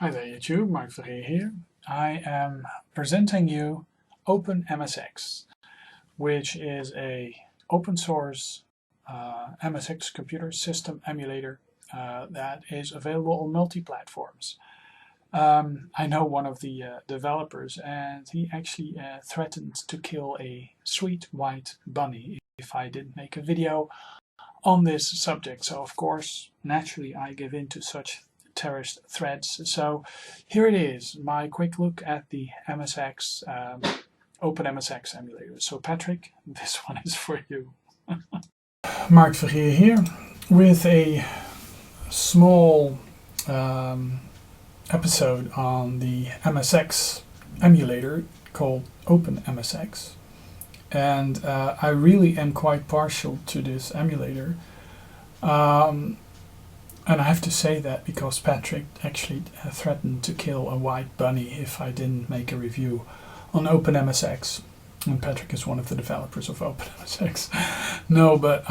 Hi there YouTube, Mark Verheer here. I am presenting you openMSX, which is a open source MSX computer system emulator that is available on multi-platforms. I know one of the developers, and he actually threatened to kill a sweet white bunny if I didn't make a video on this subject. So of course, naturally, I give in to such terrorist threats. So here it is, my quick look at the MSX, openMSX emulator. So Patrick, this one is for you. Mark Verheer here with a small episode on the MSX emulator called openMSX. And I really am quite partial to this emulator. And I have to say that because Patrick actually threatened to kill a white bunny if I didn't make a review on openMSX. And Patrick is one of the developers of openMSX. No, but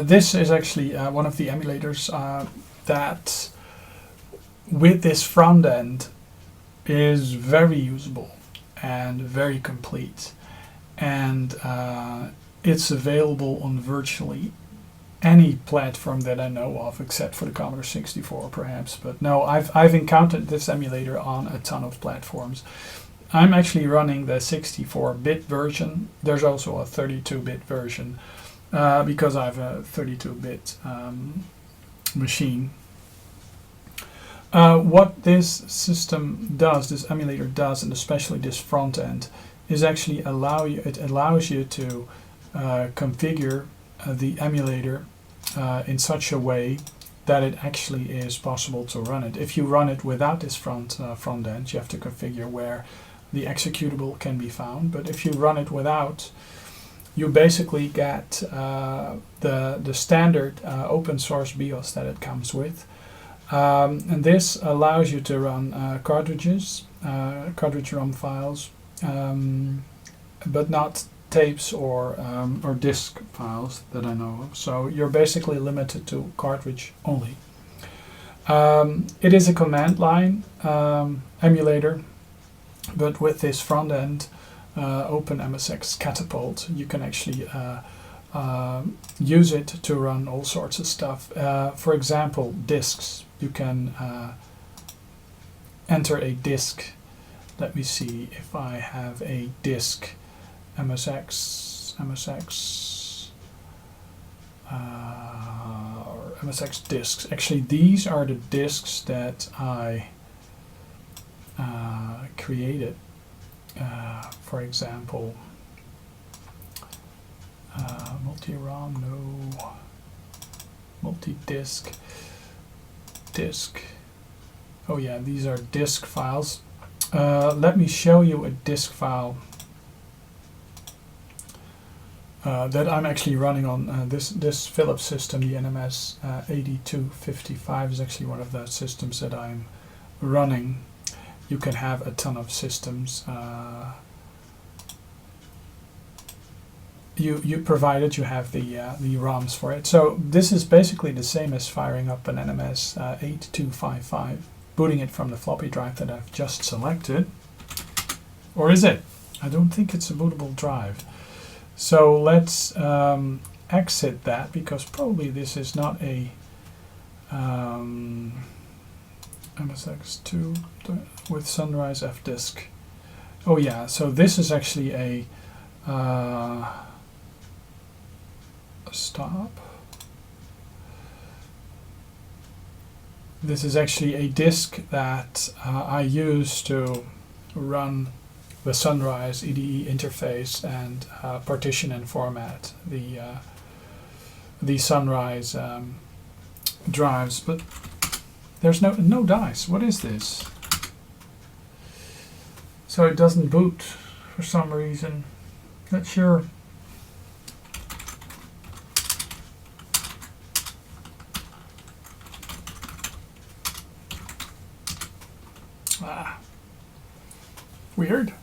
this is actually one of the emulators that, with this front end, is very usable and very complete. And it's available on virtually any platform that I know of, except for the Commodore 64 perhaps. But no, I've encountered this emulator on a ton of platforms. I'm actually running the 64-bit version. There's also a 32-bit version because I have a 32-bit machine. What this system does, this emulator does, and especially this front end, is actually it allows you to configure the emulator in such a way that it actually is possible to run it. If you run it without this front end, you have to configure where the executable can be found. But if you run it without, you basically get the standard open source BIOS that it comes with. And this allows you to run cartridges, cartridge ROM files, but not tapes or disk files that I know of. So you're basically limited to cartridge only. It is a command line emulator, but with this front end, openMSX Catapult, you can actually use it to run all sorts of stuff. For example, disks. You can enter a disk. Let me see if I have a disk. MSX or MSX disks. Actually, these are the disks that I created. For example, multi-ROM, no, multi-disk, disk. Oh yeah, these are disk files. Let me show you a disk file that I'm actually running on this Philips system. The NMS 8255 is actually one of the systems that I'm running. You can have a ton of systems. You provided you have the ROMs for it. So this is basically the same as firing up an NMS 8255, booting it from the floppy drive that I've just selected. Or is it? I don't think it's a bootable drive. So let's exit that, because probably this is not a MSX2 with Sunrise F disk. Oh yeah, so this is actually a stop. This is actually a disk that I use to run the Sunrise IDE interface and partition and format the Sunrise drives. But there's no dice. What is this? So it doesn't boot for some reason. Not sure. Weird.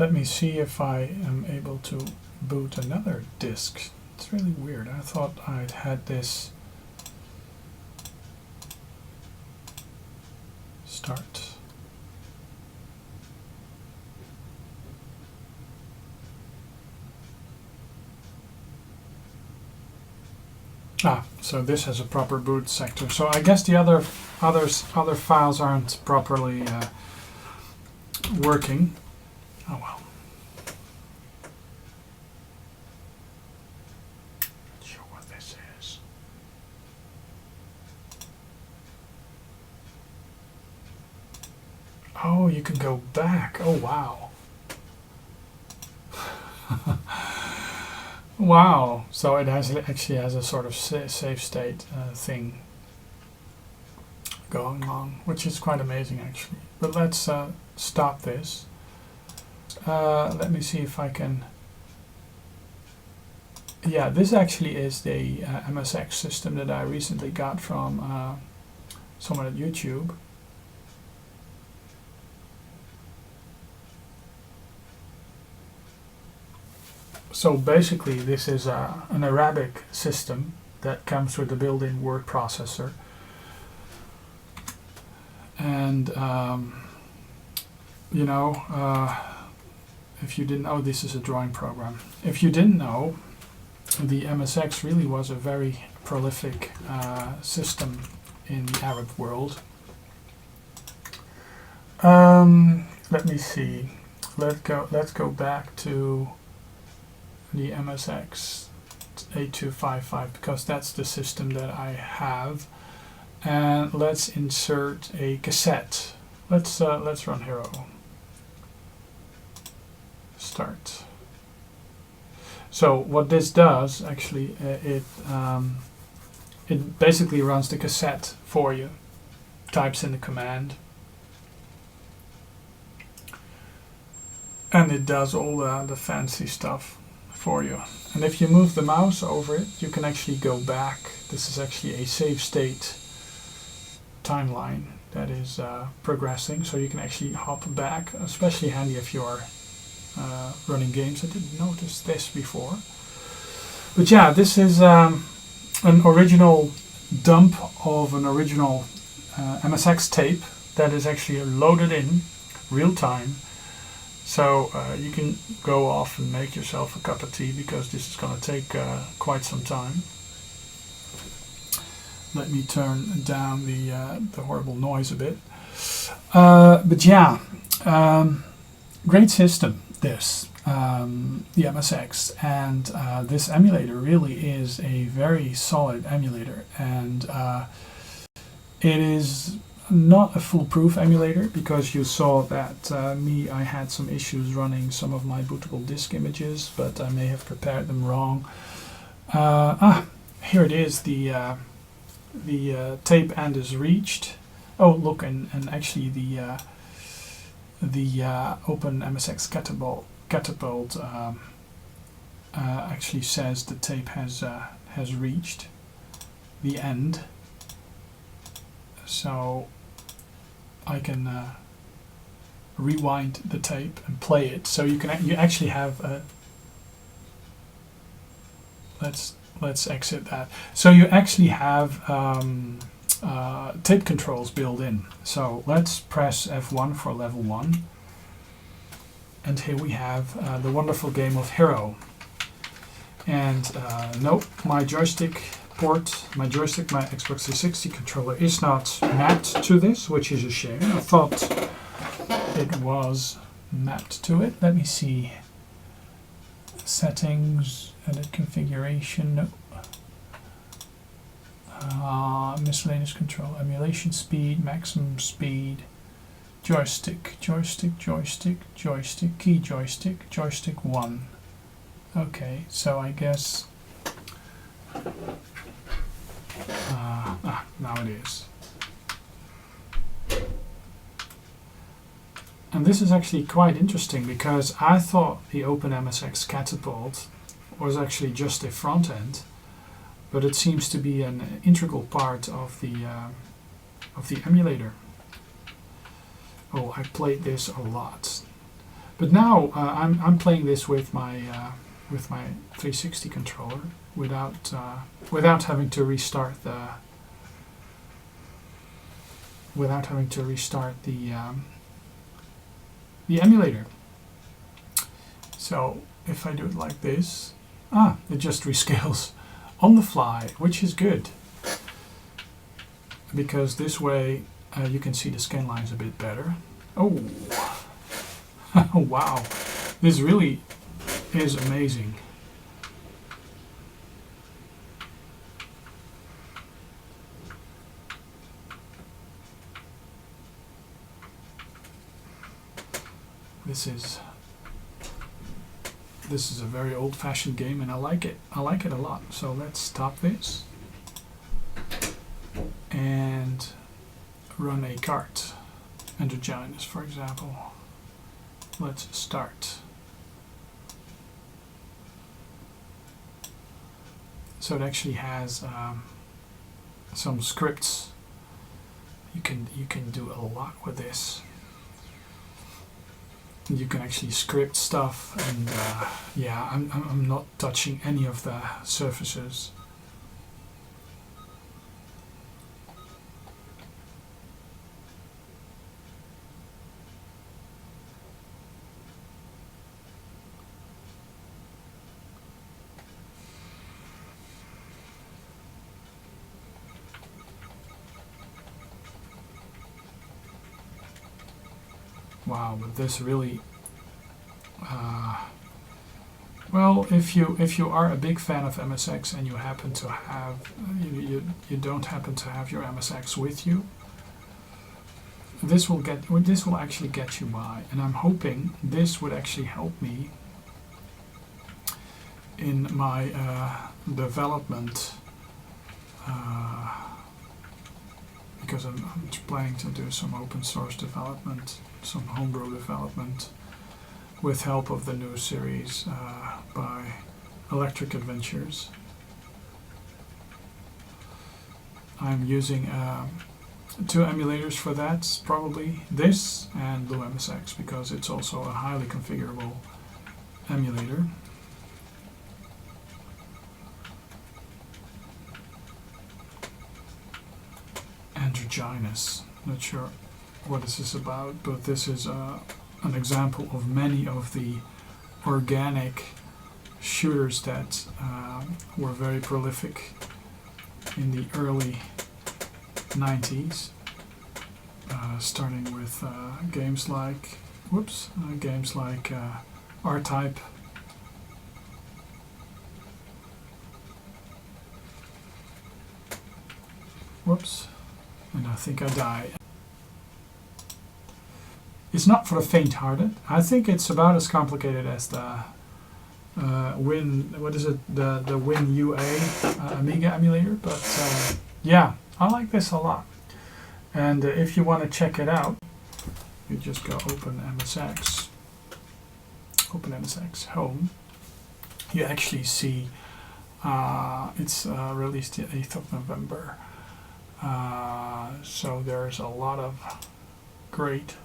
Let me see if I am able to boot another disk. It's really weird. I thought I'd had this So this has a proper boot sector. So I guess the other files aren't properly working. Oh well. Not sure what this is. Oh, you can go back. Oh wow. Wow, so it actually has a sort of save state thing going on, which is quite amazing actually. But let's stop this. Let me see if I can. Yeah, this actually is the MSX system that I recently got from someone at YouTube. So basically this is an Arabic system that comes with a built-in word processor. And you know, if you didn't know, this is a drawing program. If you didn't know, the MSX really was a very prolific system in the Arab world. Let me see. Let's go back to the MSX 8255 because that's the system that I have, and let's insert a cassette. Let's run Hero. Start. So what this does actually, it basically runs the cassette for you, types in the command, and it does all the fancy stuff for you. And if you move the mouse over it, you can actually go back. This is actually a save state timeline that is progressing, so you can actually hop back, especially handy if you're running games. I didn't notice this before. But yeah, this is an original dump of an original MSX tape that is actually loaded in real time. So you can go off and make yourself a cup of tea because this is going to take quite some time. Let me turn down the horrible noise a bit. But yeah, great system, this, the MSX. And this emulator really is a very solid emulator. And it is not a foolproof emulator because you saw that I had some issues running some of my bootable disk images, but I may have prepared them wrong. Here it is, the tape end is reached. Oh look, and actually the openMSX Catapult actually says the tape has reached the end. So I can rewind the tape and play it. So you actually have a. Let's exit that. So you actually have tape controls built in. So let's press F1 for level 1, and here we have the wonderful game of Hero. And nope, my joystick port, my Xbox 360 controller is not mapped to this, which is a shame. I thought it was mapped to it. Let me see. Settings, edit configuration, nope. Miscellaneous control, emulation speed, maximum speed, joystick, key joystick 1. Okay, so I guess now it is. And this is actually quite interesting because I thought the openMSX Catapult was actually just a front end, but it seems to be an integral part of the emulator. Oh, I played this a lot, but now I'm playing this with my 360 controller without having to restart the emulator. So if I do it like this, it just rescales on the fly, which is good because this way you can see the scan lines a bit better. Oh, wow, this really is amazing. This is a very old-fashioned game, and I like it. I like it a lot. So let's stop this and run a cart. Androgynous, for example. Let's start. So it actually has some scripts. You can do a lot with this. You can actually script stuff, and yeah, I'm not touching any of the surfaces. Wow, but this really, well, if you are a big fan of MSX and you happen to have, you don't happen to have your MSX with you, this will actually get you by, and I'm hoping this would actually help me in my development. Because I'm planning to do some open source development, some homebrew development, with help of the new series by Electric Adventures. I'm using 2 emulators for that, probably this and BlueMSX, because it's also a highly configurable emulator. Androgynous. Not sure what this is about, but this is an example of many of the organic shooters that were very prolific in the early 90s, starting with games like R-Type. Whoops. And I think I died. It's not for the faint-hearted. I think it's about as complicated as the Win UA Amiga emulator. But yeah, I like this a lot. And if you want to check it out, you just go openMSX home. You actually see it's released the 8th of November. So there's a lot of great,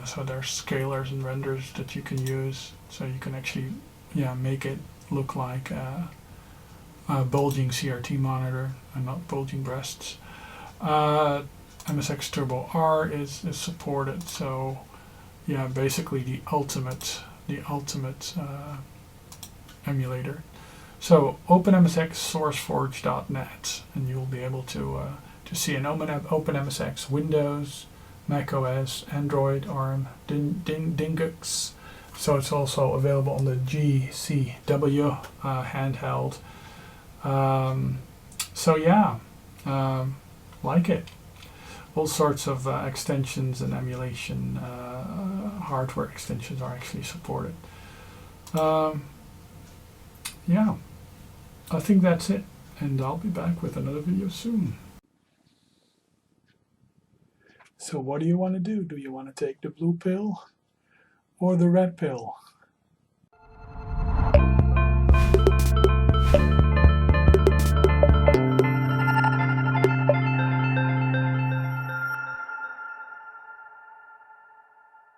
so there's scalars and renders that you can use, so you can actually make it look like a bulging CRT monitor and not bulging breasts. MSX Turbo R is supported, so yeah, basically the ultimate emulator. So openMSX sourceforge.net, and you'll be able to see an openMSX Windows, Mac OS, Android, ARM, Dingus. So it's also available on the GCW handheld. So yeah, like it. All sorts of extensions and emulation hardware extensions are actually supported. Yeah. I think that's it, and I'll be back with another video soon. So what do you want to do? Do you want to take the blue pill or the red pill?